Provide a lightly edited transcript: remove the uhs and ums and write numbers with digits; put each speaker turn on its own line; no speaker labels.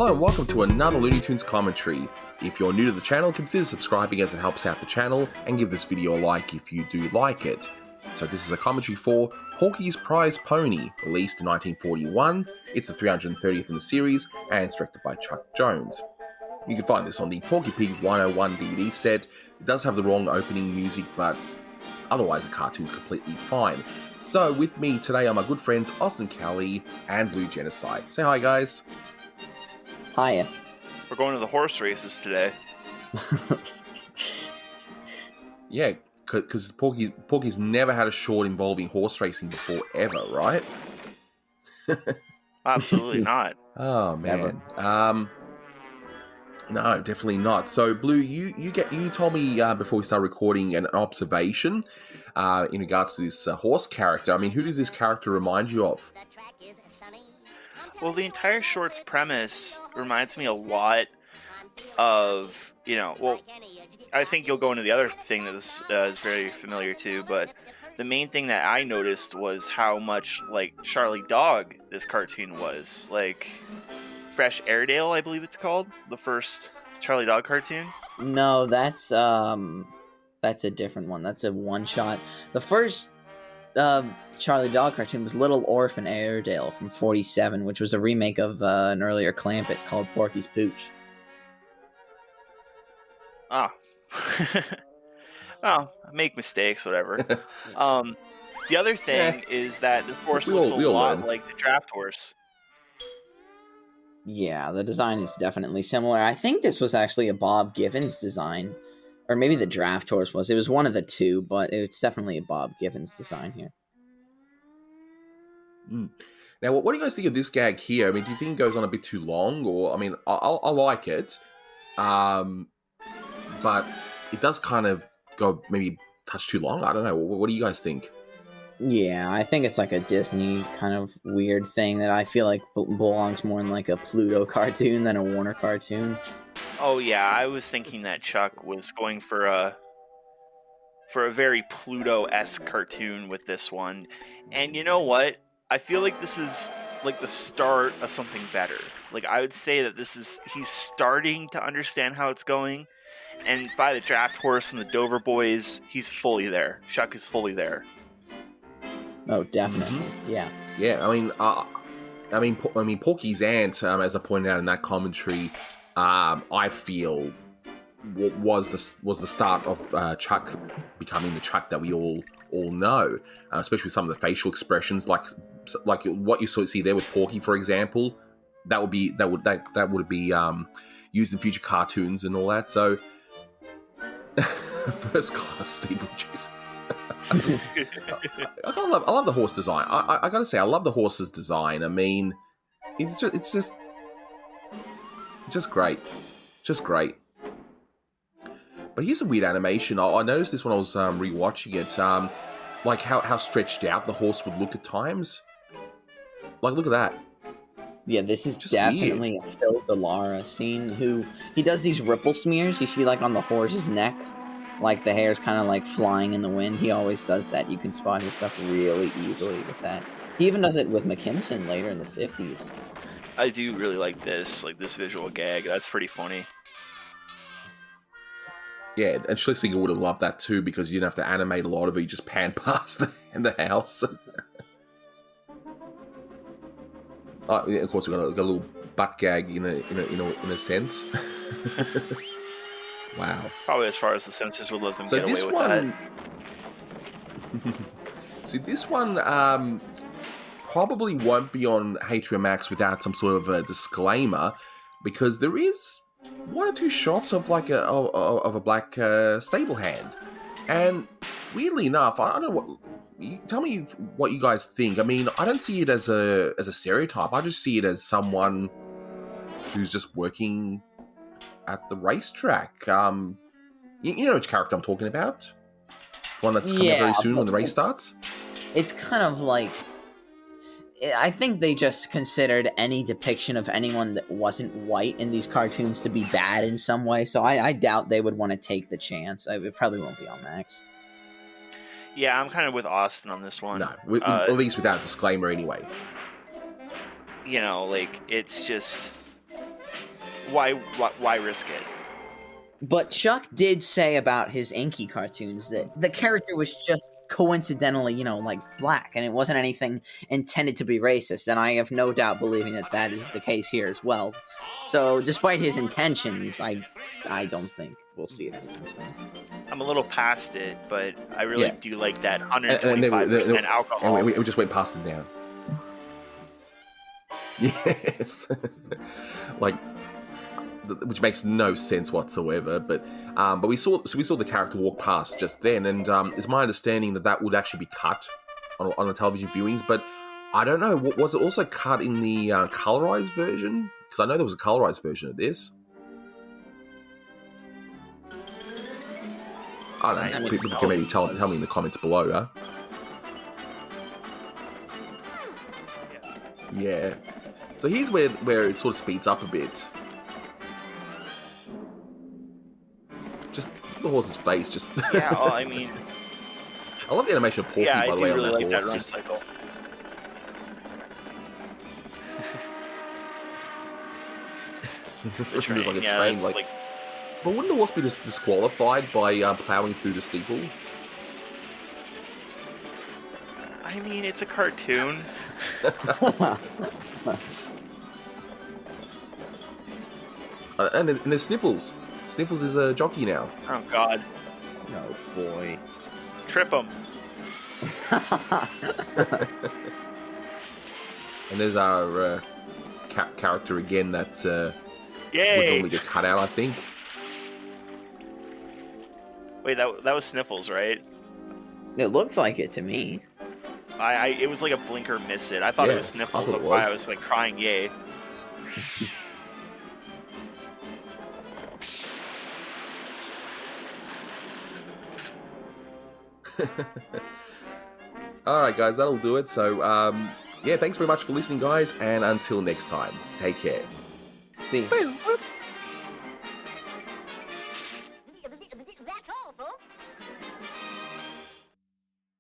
Hello and welcome to another Looney Tunes commentary. If you're new to the channel, consider subscribing as it helps out the channel, and give this video a like if you do like it. So this is a commentary for Porky's Prize Pony, released in 1941. It's the 330th in the series, and it's directed by Chuck Jones. You can find this on the Porky Pig 101 DVD set. It does have the wrong opening music, but otherwise the cartoon's completely fine. So with me today are my good friends Austin Kelly and Blue Genocide. Say hi, guys.
Hiya.
We're going to the horse races today.
Yeah, because Porky's never had a short involving horse racing before, ever, right?
Absolutely not.
Oh man, no, definitely not. So, Blue, you told me before we started recording an observation in regards to this horse character. I mean, who does this character remind you of?
Well, the entire short's premise reminds me a lot of, I think you'll go into the other thing that is very familiar too, but the main thing that I noticed was how much like Charlie Dog this cartoon was. Like Fresh Airedale, I believe it's called, the first Charlie Dog cartoon.
No, that's a different one. That's a one-shot. The first Charlie Dog cartoon was Little Orphan Airedale from '47, which was a remake of an earlier Clampett called Porky's Pooch.
Oh. Well, I make mistakes, whatever. The other thing is that this horse looks a lot like the draft horse.
Yeah, the design is definitely similar. I think this was actually a Bob Givens design. Or maybe the draft horse was. It was one of the two, but it's definitely a Bob Givens design here.
Now, what do you guys think of this gag here? I mean, do you think it goes on a bit too long? Or, I mean, I like it. But it does kind of go maybe touch too long. I don't know. What do you guys think?
Yeah, I think it's like a Disney kind of weird thing that I feel like belongs more in like a Pluto cartoon than a Warner cartoon.
Oh yeah, I was thinking that Chuck was going for a very Pluto-esque cartoon with this one. And you know what? I feel like this is like the start of something better. Like I would say that he's starting to understand how it's going. And by the draft horse and the Dover boys, he's fully there. Chuck is fully there.
Oh, definitely. Yeah.
Yeah, I mean, Porky's aunt, as I pointed out in that commentary, I feel was the start of Chuck becoming the Chuck that we all know, especially with some of the facial expressions, like what you sort of see there with Porky, for example. That would be used in future cartoons and all that. So, first class steeplechase. I love the horse design. I gotta say, I love the horse's design. I mean, it's just great. Just great. But here's some weird animation. I noticed this when I was rewatching it. Like how stretched out the horse would look at times. Like, look at that.
Yeah, this is
Just
definitely a Phil DeLaura scene. He does these ripple smears. You see, like on the horse's neck, like the hair's kind of like flying in the wind. He always does that. You can spot his stuff really easily with that. He even does it with McKimson later in the 50s.
I do really like this visual gag. That's pretty funny.
Yeah, and Schlesinger would have loved that too, because you didn't have to animate a lot of it. You just pan past the house. Yeah, of course, we got a little butt gag in a sense. Wow.
Probably as far as the censors would let them get
this
away with that.
See, this one probably won't be on HBO Max without some sort of a disclaimer, because there is one or two shots of like a black stable hand, and weirdly enough, I don't know what. Tell me what you guys think. I mean, I don't see it as a stereotype. I just see it as someone who's just working at the racetrack. You know which character I'm talking about? One that's coming very soon when the race starts?
It's kind of like... I think they just considered any depiction of anyone that wasn't white in these cartoons to be bad in some way, so I doubt they would want to take the chance. It probably won't be on Max.
Yeah, I'm kind of with Austin on this one.
No, at least without a disclaimer anyway.
Like, it's just... why risk it?
But Chuck did say about his Inky cartoons that the character was just coincidentally, like black, and it wasn't anything intended to be racist. And I have no doubt believing that that is the case here as well. So, despite his intentions, I don't think we'll see it anytime soon.
I'm a little past it, but I really
Yeah.
do like that
And then
125% alcohol.
And we just went past it now. Yes. Like, which makes no sense whatsoever, but we saw the character walk past just then, and it's my understanding that would actually be cut on the television viewings, but I don't know, was it also cut in the colorized version? Because I know there was a colorized version of this. I don't know. People can maybe tell me in the comments below, huh? Yeah. So here's where it sort of speeds up a bit. Just the horse's face, just...
Yeah, well, I mean...
I love the animation of Porky,
yeah,
by the way,
I do really
on
like
horse.
that run
Just...
cycle. The train,
There's like a
yeah,
train,
that's
like... But wouldn't the horse be disqualified by plowing through the steeple?
I mean, it's a cartoon.
And there's Sniffles. Sniffles is a jockey now.
Oh, God.
Oh, boy.
Trip him.
And there's our character again that would
Yay!
normally get cut out, I think.
Wait, that was Sniffles, right?
It looked like it to me.
It was like a blinker miss it. I thought
Yeah,
it was Sniffles.
I thought
That's
it
why
was.
I was like crying yay.
Alright guys, that'll do it. So yeah, thanks very much for listening guys, and until next time, take care.
See.